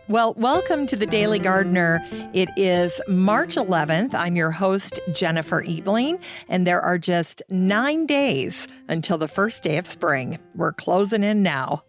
Well, welcome to the Daily Gardener. It is March 11th. I'm your host, Jennifer Ebling, and there are just 9 days until the first day of spring. We're closing in now.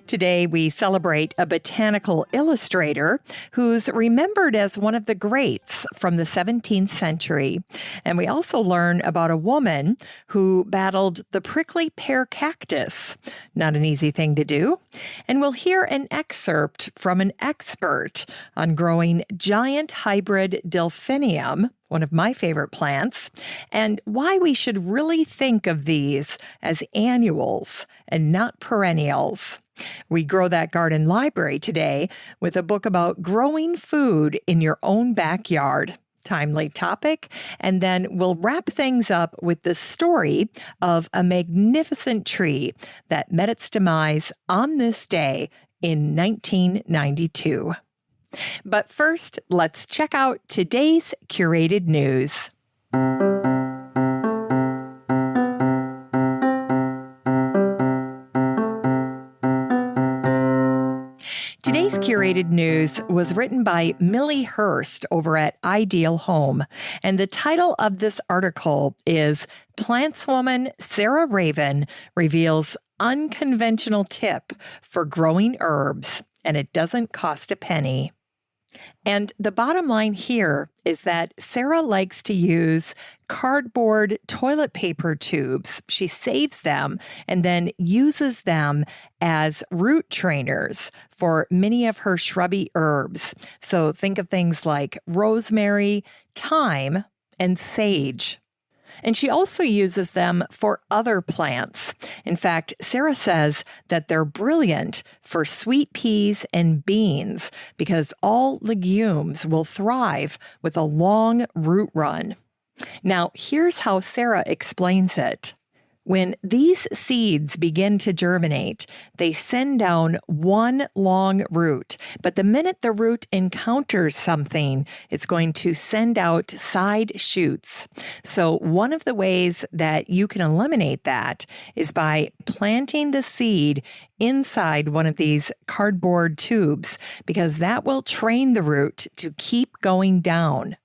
Today, we celebrate a botanical illustrator who's remembered as one of the greats from the 17th century. And we also learn about a woman who battled the prickly pear cactus. Not an easy thing to do. And we'll hear an excerpt from an expert on growing giant hybrid delphinium, one of my favorite plants, and why we should really think of these as annuals and not perennials. We grow that garden library today with a book about growing food in your own backyard. Timely topic. And then we'll wrap things up with the story of a magnificent tree that met its demise on this day in 1992. But first, let's check out today's curated news. Today's curated news was written by Millie Hurst over at Ideal Home, and the title of this article is Plantswoman Sarah Raven Reveals Unconventional Tip for Growing Herbs, and it doesn't cost a penny. And the bottom line here is that Sarah likes to use cardboard toilet paper tubes. She saves them and then uses them as root trainers for many of her shrubby herbs. So think of things like rosemary, thyme, and sage. And she also uses them for other plants. In fact, Sarah says that they're brilliant for sweet peas and beans because all legumes will thrive with a long root run. Now, here's how Sarah explains it. When these seeds begin to germinate, they send down one long root. But the minute the root encounters something, it's going to send out side shoots. So one of the ways that you can eliminate that is by planting the seed inside one of these cardboard tubes, because that will train the root to keep going down.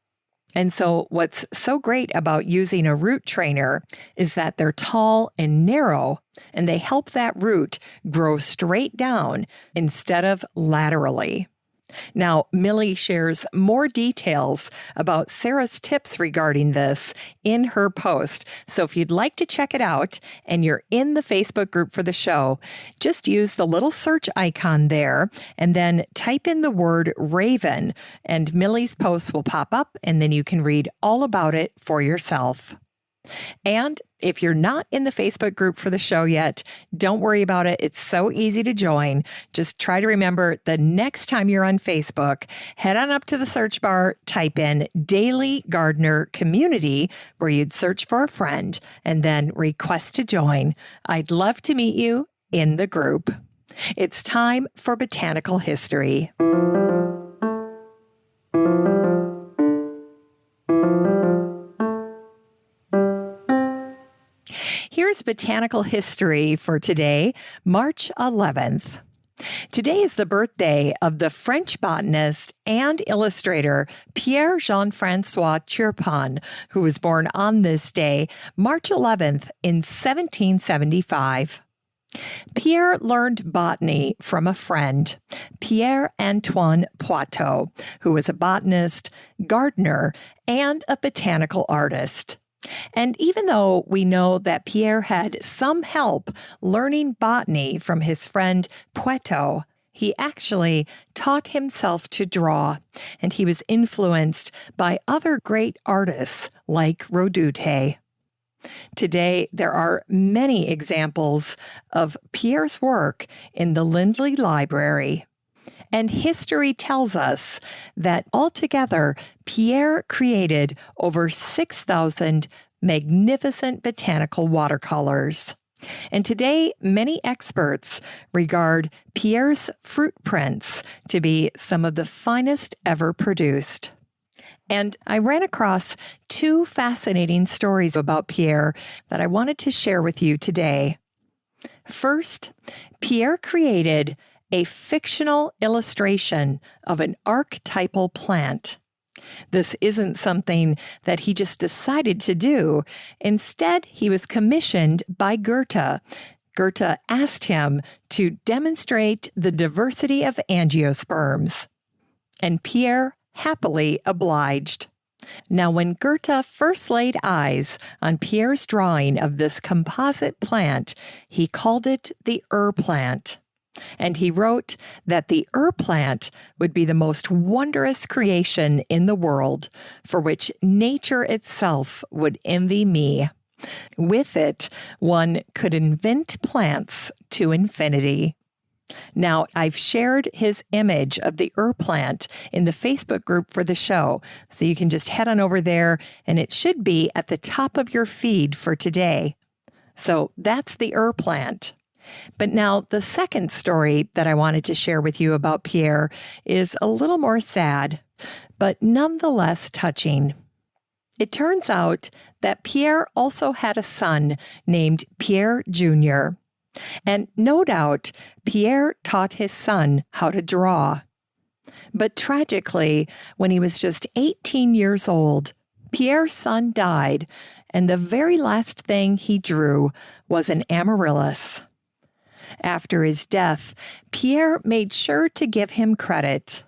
And so what's so great about using a root trainer is that they're tall and narrow, and they help that root grow straight down instead of laterally. Now, Millie shares more details about Sarah's tips regarding this in her post. So if you'd like to check it out and you're in the Facebook group for the show, just use the little search icon there and then type in the word Raven, and Millie's post will pop up, and then you can read all about it for yourself. And if you're not in the Facebook group for the show yet, don't worry about it. It's so easy to join. Just try to remember the next time you're on Facebook, head on up to the search bar, type in Daily Gardener Community, where you'd search for a friend, and then request to join. I'd love to meet you in the group. It's time for Botanical History. Here's botanical history for today, March 11th. Today is the birthday of the French botanist and illustrator Pierre Jean-François Turpin, who was born on this day, March 11th, in 1775. Pierre learned botany from a friend, Pierre Antoine Poitou, who was a botanist, gardener, and a botanical artist. And even though we know that Pierre had some help learning botany from his friend Poitou, he actually taught himself to draw, and he was influenced by other great artists like Redoute. Today, there are many examples of Pierre's work in the Lindley Library. And history tells us that altogether, Pierre created over 6,000 magnificent botanical watercolors. And today, many experts regard Pierre's fruit prints to be some of the finest ever produced. And I ran across two fascinating stories about Pierre that I wanted to share with you today. First, Pierre created a fictional illustration of an archetypal plant. This isn't something that he just decided to do. Instead, he was commissioned by Goethe. Goethe asked him to demonstrate the diversity of angiosperms, and Pierre happily obliged. Now, when Goethe first laid eyes on Pierre's drawing of this composite plant, he called it the plant. And he wrote that the plant would be the most wondrous creation in the world, for which nature itself would envy me. With it, one could invent plants to infinity. Now, I've shared his image of the plant in the Facebook group for the show, so you can just head on over there, and it should be at the top of your feed for today. So that's the plant. But now the second story that I wanted to share with you about Pierre is a little more sad, but nonetheless touching. It turns out that Pierre also had a son named Pierre Jr., and no doubt Pierre taught his son how to draw. But tragically, when he was just 18 years old, Pierre's son died, and the very last thing he drew was an amaryllis. After his death, Pierre made sure to give him credit.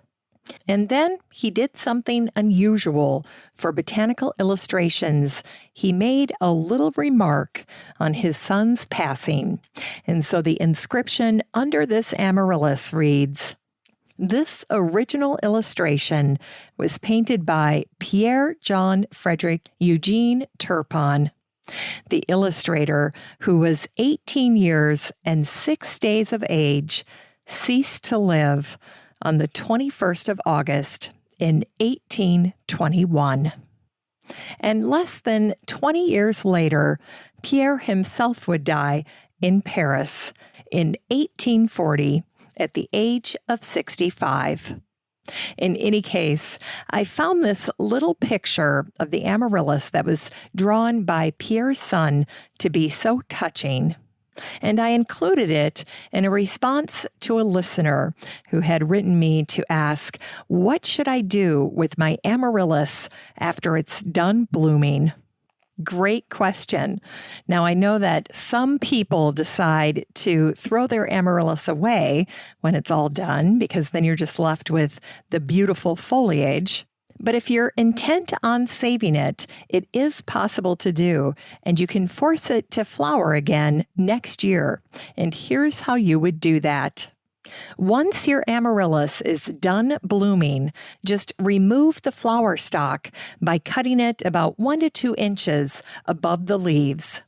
And then he did something unusual for botanical illustrations. He made a little remark on his son's passing. And so the inscription under this amaryllis reads, "This original illustration was painted by Pierre John Frederick Eugene Turpin, the illustrator, who was 18 years and 6 days of age, ceased to live on the 21st of August in 1821. And less than 20 years later, Pierre himself would die in Paris in 1840 at the age of 65. In any case, I found this little picture of the amaryllis that was drawn by Pierre's son to be so touching, and I included it in a response to a listener who had written me to ask, what should I do with my amaryllis after it's done blooming? Great question. Now, I know that some people decide to throw their amaryllis away when it's all done, because then you're just left with the beautiful foliage. But if you're intent on saving it, it is possible to do, and you can force it to flower again next year. And here's how you would do that. Once your amaryllis is done blooming, just remove the flower stalk by cutting it about 1 to 2 inches above the leaves.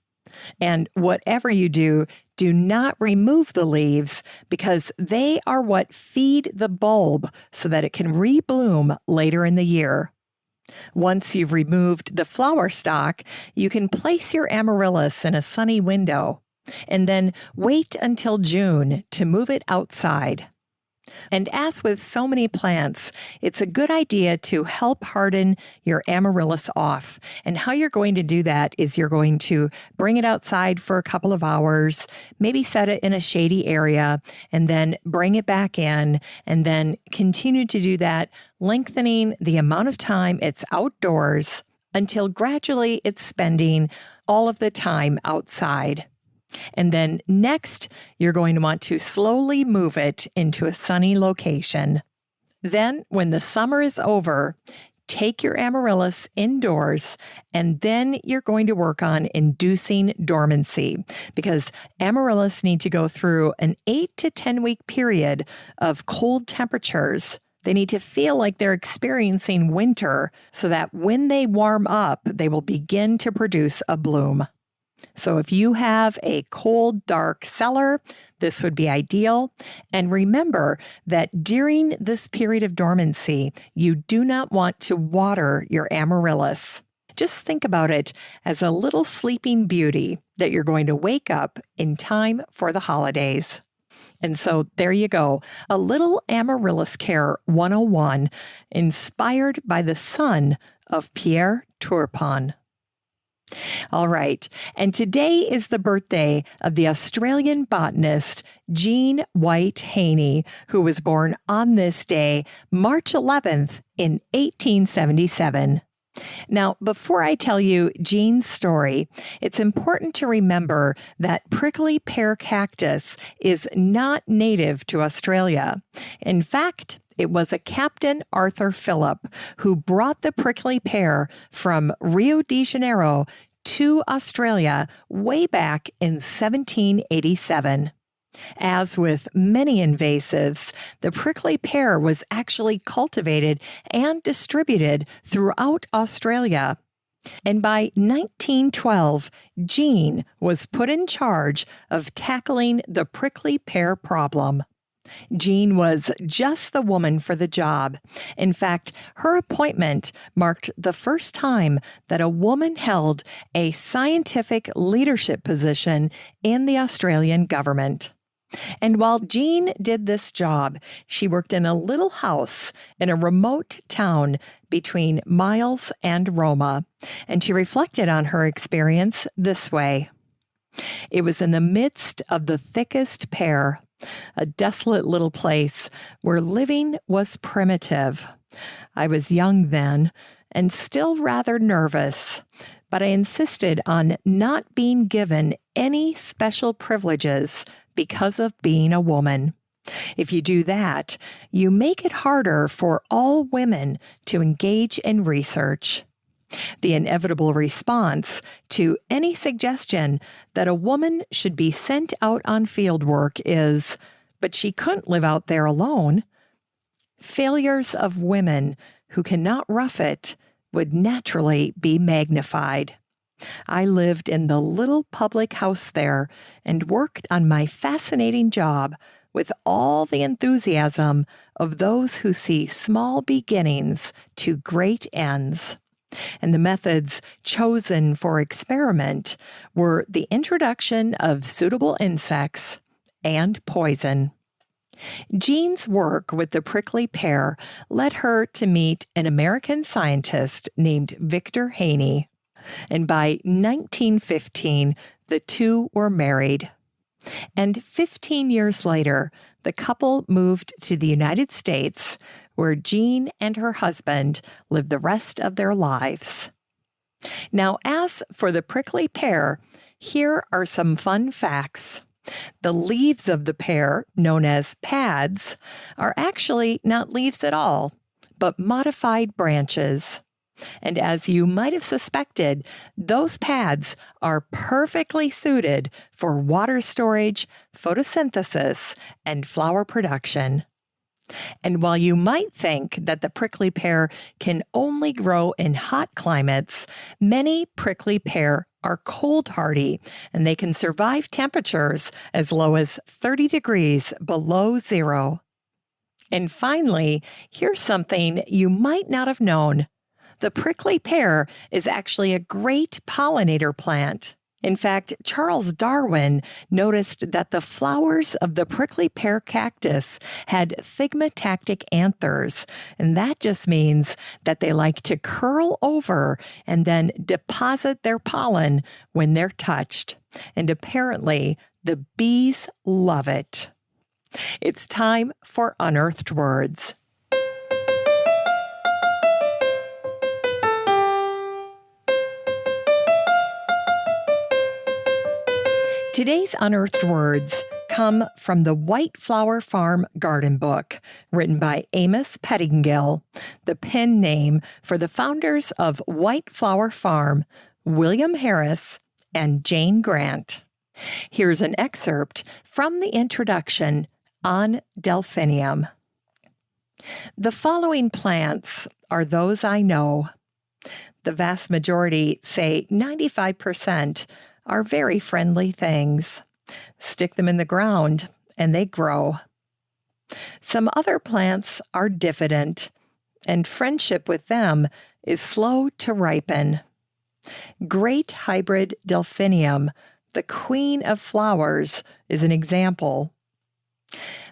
And whatever you do, do not remove the leaves, because they are what feed the bulb so that it can rebloom later in the year. Once you've removed the flower stalk, you can place your amaryllis in a sunny window, and then wait until June to move it outside. And as with so many plants, it's a good idea to help harden your amaryllis off. And how you're going to do that is you're going to bring it outside for a couple of hours, maybe set it in a shady area, and then bring it back in, and then continue to do that, lengthening the amount of time it's outdoors until gradually it's spending all of the time outside. And then next, you're going to want to slowly move it into a sunny location. Then, when the summer is over, take your amaryllis indoors, and then you're going to work on inducing dormancy, because amaryllis need to go through an 8 to 10 week period of cold temperatures. They need to feel like they're experiencing winter so that when they warm up, they will begin to produce a bloom. So if you have a cold, dark cellar, this would be ideal. And remember that during this period of dormancy, you do not want to water your amaryllis. Just think about it as a little sleeping beauty that you're going to wake up in time for the holidays. And so there you go, a little Amaryllis Care 101, inspired by the son of Pierre Turpin. All right. And today is the birthday of the Australian botanist Jean White-Haney, who was born on this day, March 11th, in 1877. Now, before I tell you Jean's story, it's important to remember that prickly pear cactus is not native to Australia. In fact, it was a Captain Arthur Phillip who brought the prickly pear from Rio de Janeiro to Australia way back in 1787. As with many invasives, the prickly pear was actually cultivated and distributed throughout Australia. And by 1912, Jean was put in charge of tackling the prickly pear problem. Jean was just the woman for the job. In fact, her appointment marked the first time that a woman held a scientific leadership position in the Australian government. And while Jean did this job, she worked in a little house in a remote town between Miles and Roma, and she reflected on her experience this way. It was in the midst of the thickest pear, a desolate little place where living was primitive. I was young then and still rather nervous, but I insisted on not being given any special privileges because of being a woman. If you do that, you make it harder for all women to engage in research. The inevitable response to any suggestion that a woman should be sent out on field work is, but she couldn't live out there alone. Failures of women who cannot rough it would naturally be magnified. I lived in the little public house there and worked on my fascinating job with all the enthusiasm of those who see small beginnings to great ends. And the methods chosen for experiment were the introduction of suitable insects and poison. Jean's work with the prickly pear led her to meet an American scientist named Victor Haney. And by 1915, the two were married. And 15 years later, the couple moved to the United States, where Jean and her husband lived the rest of their lives. Now, as for the prickly pear, here are some fun facts. The leaves of the pear, known as pads, are actually not leaves at all, but modified branches. And as you might have suspected, those pads are perfectly suited for water storage, photosynthesis, and flower production. And while you might think that the prickly pear can only grow in hot climates, many prickly pear are cold hardy, and they can survive temperatures as low as 30 degrees below zero. And finally, here's something you might not have known. The prickly pear is actually a great pollinator plant. In fact, Charles Darwin noticed that the flowers of the prickly pear cactus had thigmotactic anthers, and that just means that they like to curl over and then deposit their pollen when they're touched. And apparently, the bees love it. It's time for Unearthed Words. Today's Unearthed Words come from the White Flower Farm Garden Book, written by Amos Pettingill, the pen name for the founders of White Flower Farm, William Harris and Jane Grant. Here's an excerpt from the introduction on Delphinium. The following plants are those I know. The vast majority, say 95%, are very friendly things. Stick them in the ground and they grow. Some other plants are diffident, and friendship with them is slow to ripen. Great hybrid delphinium, the queen of flowers, is an example.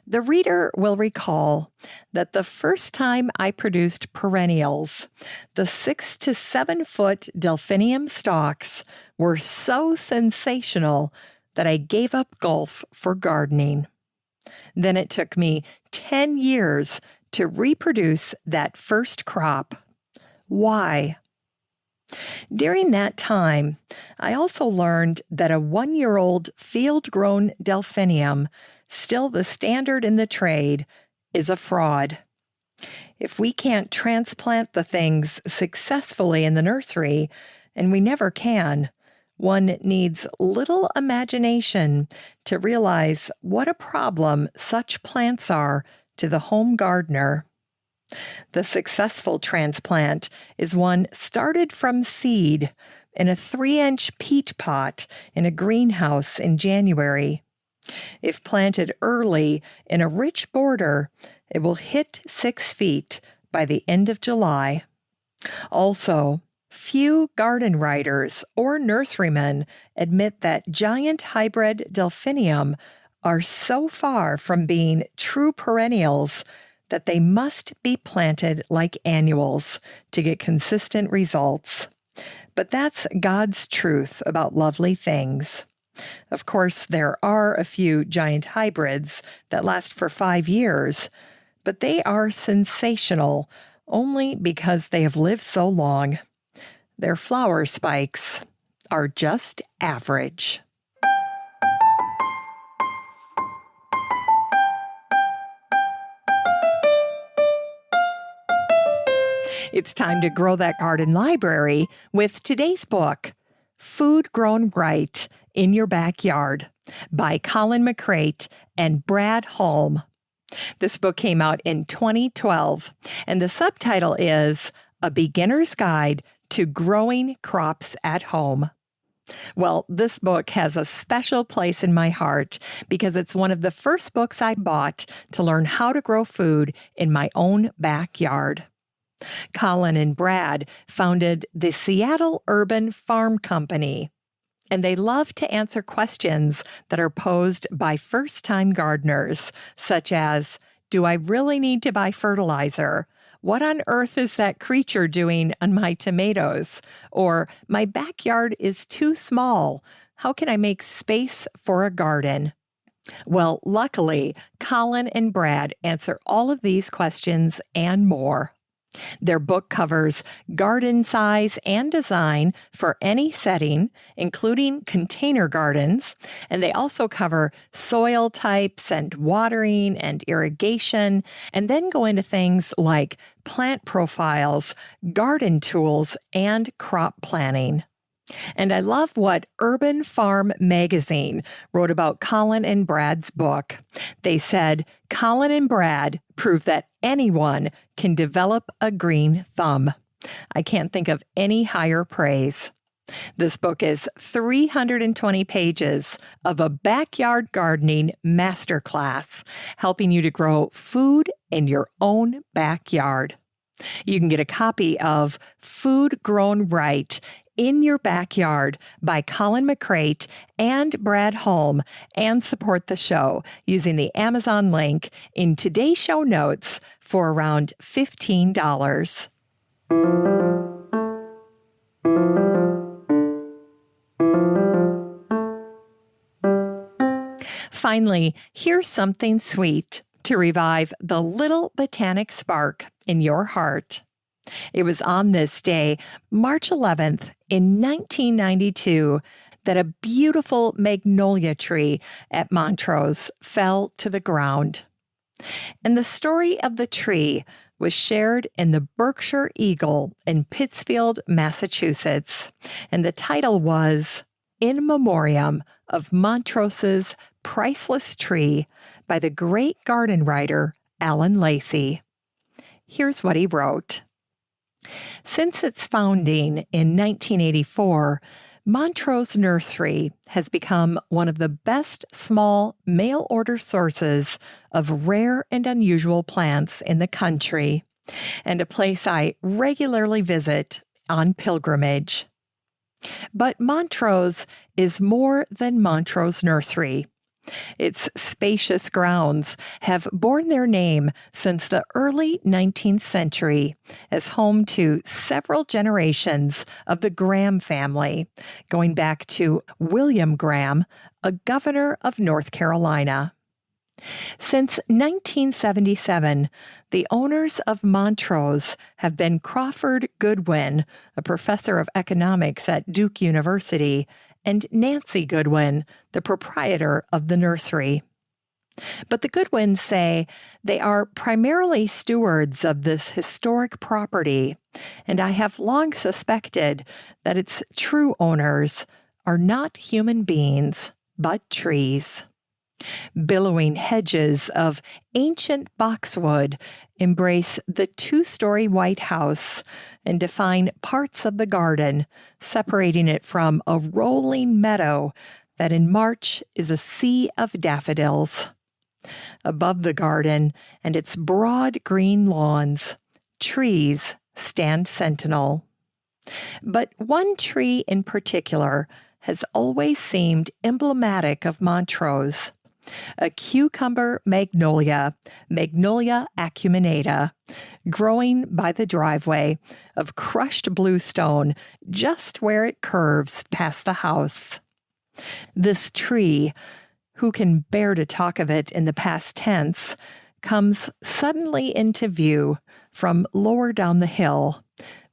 The reader will recall that the first time I produced perennials, the 6 to 7 foot delphinium stalks were so sensational that I gave up golf for gardening. Then it took me 10 years to reproduce that first crop. Why? During that time, I also learned that a 1-year-old field-grown delphinium, still the standard in the trade, is a fraud. If we can't transplant the things successfully in the nursery, and we never can, one needs little imagination to realize what a problem such plants are to the home gardener. The successful transplant is one started from seed in a 3-inch peat pot in a greenhouse in January. If planted early in a rich border, it will hit 6 feet by the end of July. Also, few garden writers or nurserymen admit that giant hybrid delphinium are so far from being true perennials that they must be planted like annuals to get consistent results. But that's God's truth about lovely things. Of course, there are a few giant hybrids that last for 5 years, but they are sensational only because they have lived so long. Their flower spikes are just average. It's time to grow that garden library with today's book, Food Grown Right in Your Backyard, by Colin McCreight and Brad Holm. This book came out in 2012, and the subtitle is A Beginner's Guide to Growing Crops at Home. Well, this book has a special place in my heart because it's one of the first books I bought to learn how to grow food in my own backyard. Colin and Brad founded the Seattle Urban Farm Company, and they love to answer questions that are posed by first-time gardeners, such as, do I really need to buy fertilizer? What on earth is that creature doing on my tomatoes? Or, my backyard is too small. How can I make space for a garden? Well, luckily, Colin and Brad answer all of these questions and more. Their book covers garden size and design for any setting, including container gardens, and they also cover soil types and watering and irrigation, and then go into things like plant profiles, garden tools, and crop planning. And I love what Urban Farm Magazine wrote about Colin and Brad's book. They said, Colin and Brad prove that anyone can develop a green thumb. I can't think of any higher praise. This book is 320 pages of a backyard gardening masterclass, helping you to grow food in your own backyard. You can get a copy of Food Grown Right in Your Backyard by Colin McCreight and Brad Holm and support the show using the Amazon link in today's show notes for around $15. Finally, here's something sweet to revive the little botanic spark in your heart. It was on this day, March 11th, in 1992, that a beautiful magnolia tree at Montrose fell to the ground. And the story of the tree was shared in the Berkshire Eagle in Pittsfield, Massachusetts, and the title was In Memoriam of Montrose's Priceless Tree by the great garden writer Alan Lacey. Here's what he wrote. Since its founding in 1984, Montrose Nursery has become one of the best small mail-order sources of rare and unusual plants in the country, and a place I regularly visit on pilgrimage. But Montrose is more than Montrose Nursery. Its spacious grounds have borne their name since the early 19th century as home to several generations of the Graham family, going back to William Graham, a governor of North Carolina. Since 1977, the owners of Montrose have been Crawford Goodwin, a professor of economics at Duke University, and Nancy Goodwin, the proprietor of the nursery. But the Goodwins say they are primarily stewards of this historic property, and I have long suspected that its true owners are not human beings, but trees. Billowing hedges of ancient boxwood embrace the two-story White House and define parts of the garden, separating it from a rolling meadow that in March is a sea of daffodils. Above the garden and its broad green lawns, trees stand sentinel. But one tree in particular has always seemed emblematic of Montrose. A cucumber magnolia, Magnolia acuminata, growing by the driveway of crushed bluestone just where it curves past the house. This tree, who can bear to talk of it in the past tense, comes suddenly into view from lower down the hill,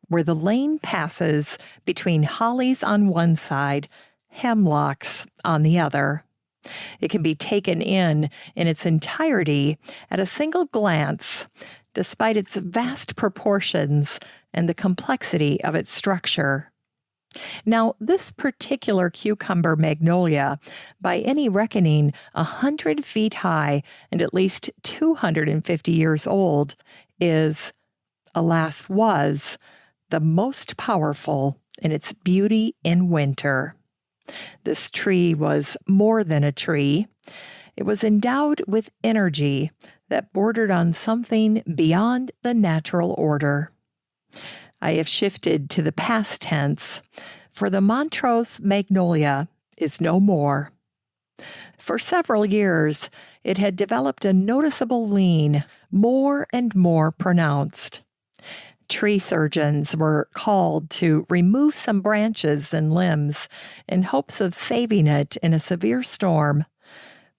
where the lane passes between hollies on one side, hemlocks on the other. It can be taken in its entirety at a single glance, despite its vast proportions and the complexity of its structure. Now, this particular cucumber magnolia, by any reckoning 100 feet high and at least 250 years old, is, alas, was, the most powerful in its beauty in winter. This tree was more than a tree. It was endowed with energy that bordered on something beyond the natural order. I have shifted to the past tense, for the Montrose magnolia is no more. For several years, it had developed a noticeable lean, more and more pronounced. Tree surgeons were called to remove some branches and limbs in hopes of saving it in a severe storm.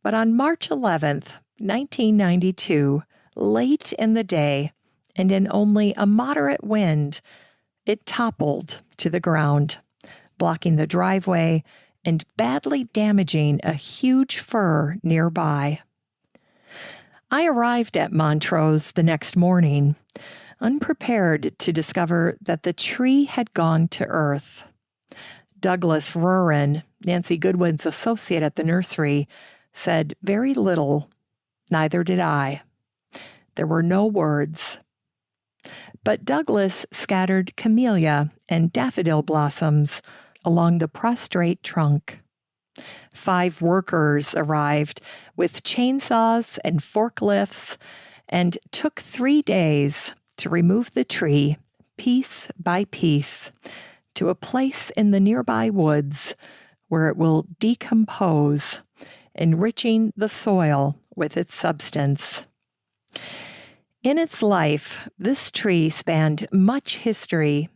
But on March 11th, 1992, late in the day, and in only a moderate wind, it toppled to the ground, blocking the driveway and badly damaging a huge fir nearby. I arrived at Montrose the next morning, unprepared to discover that the tree had gone to earth. Douglas Rurin, Nancy Goodwin's associate at the nursery, said very little. Neither did I. There were no words. But Douglas scattered camellia and daffodil blossoms along the prostrate trunk. 5 workers arrived with chainsaws and forklifts and took 3 days to remove the tree, piece by piece, to a place in the nearby woods where it will decompose, enriching the soil with its substance. In its life, this tree spanned much history.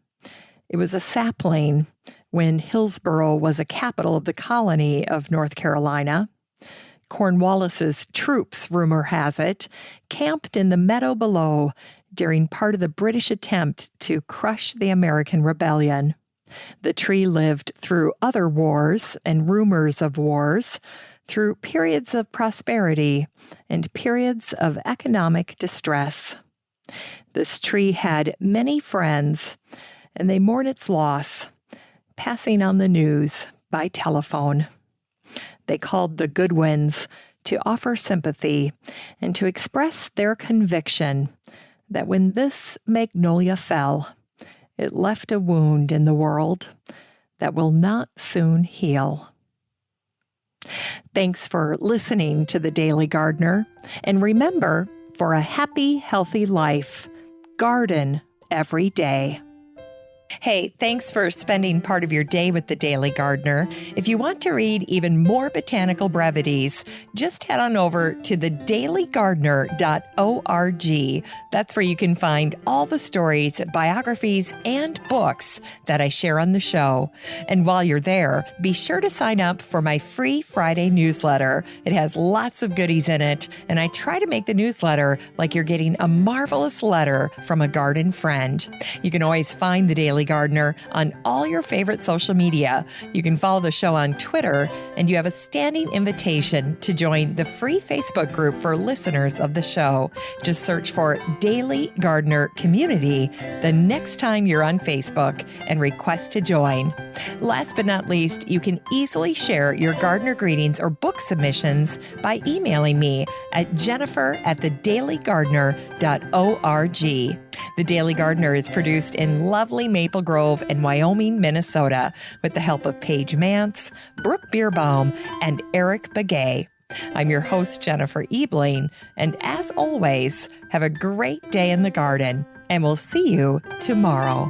It was a sapling when Hillsborough was a capital of the colony of North Carolina. Cornwallis's troops, rumor has it, camped in the meadow below during part of the British attempt to crush the American Rebellion. The tree lived through other wars and rumors of wars, through periods of prosperity and periods of economic distress. This tree had many friends, and they mourn its loss, passing on the news by telephone. They called the Goodwins to offer sympathy and to express their conviction that when this magnolia fell, it left a wound in the world that will not soon heal. Thanks for listening to The Daily Gardener, and remember, for a happy, healthy life, garden every day. Hey, thanks for spending part of your day with the Daily Gardener. If you want to read even more botanical brevities, just head on over to thedailygardener.org. That's where you can find all the stories, biographies, and books that I share on the show. And while you're there, be sure to sign up for my free Friday newsletter. It has lots of goodies in it, and I try to make the newsletter like you're getting a marvelous letter from a garden friend. You can always find the Daily Gardener on all your favorite social media. You can follow the show on Twitter, and you have a standing invitation to join the free Facebook group for listeners of the show. Just search for Daily Gardener Community the next time you're on Facebook and request to join. Last but not least, you can easily share your gardener greetings or book submissions by emailing me at jennifer@thedailygardener.org. The Daily Gardener is produced in lovely Maple Grove in Wyoming, Minnesota, with the help of Paige Mance, Brooke Bierbaum, and Eric Begay. I'm your host, Jennifer Ebling, and as always, have a great day in the garden, and we'll see you tomorrow.